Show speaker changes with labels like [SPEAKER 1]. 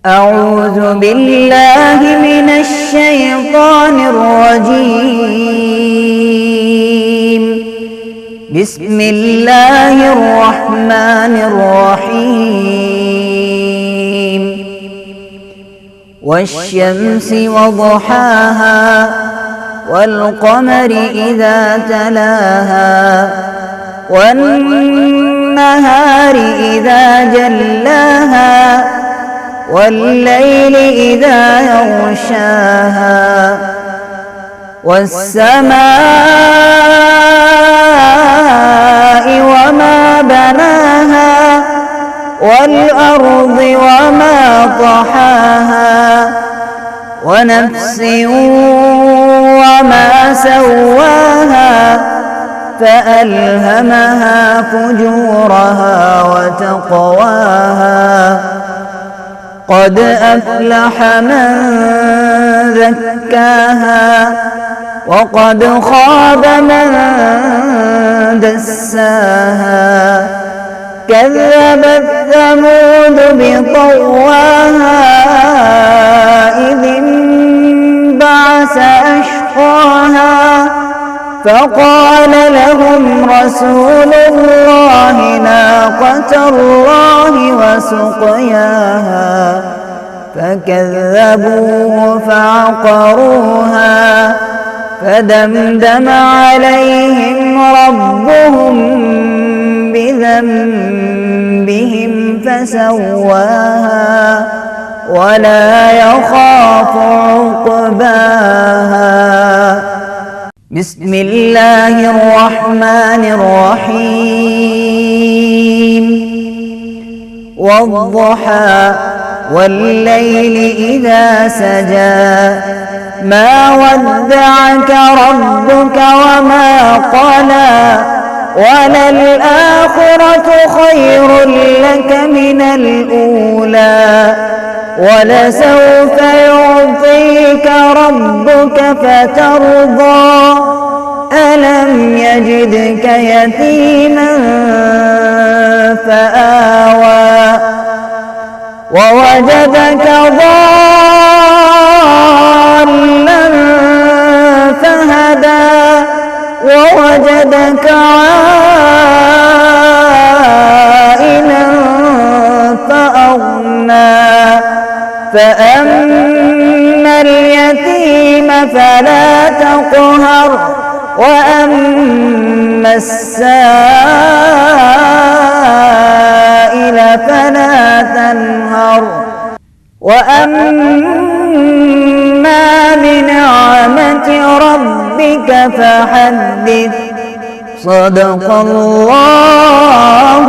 [SPEAKER 1] أعوذ بالله من الشيطان الرجيم. بسم الله الرحمن الرحيم. والشمس وضحاها والقمر إذا تلاها والنهار إذا جلاها والليل إذا يغشاها والسماء وما بناها والأرض وما طحاها ونفس وما سواها فألهمها فجورها وتقواها قد أفلح من زكاها وقد خاب من دساها كذبت ثمود بطغواها إذ انبعث أشقاها فقال لهم رسول الله ناقة الله وسقياها فكذبوه فعقروها فدمدم عليهم ربهم بذنبهم فسواها ولا يخاف عقباها. بسم الله الرحمن الرحيم. والضحى والليل إذا سجى ما ودعك ربك وما قلى وللآخرة خير لك من الأولى ولسوف يعطيك ربك فترضى ألم يجدك يتيما فآوى ووجدك ضالا فهدى ووجدك عائلا فأغنى فأما اليتيم فلا تقهر وأما السائل فلا تنهر وأما بنعمة ربك فحدث. صدق الله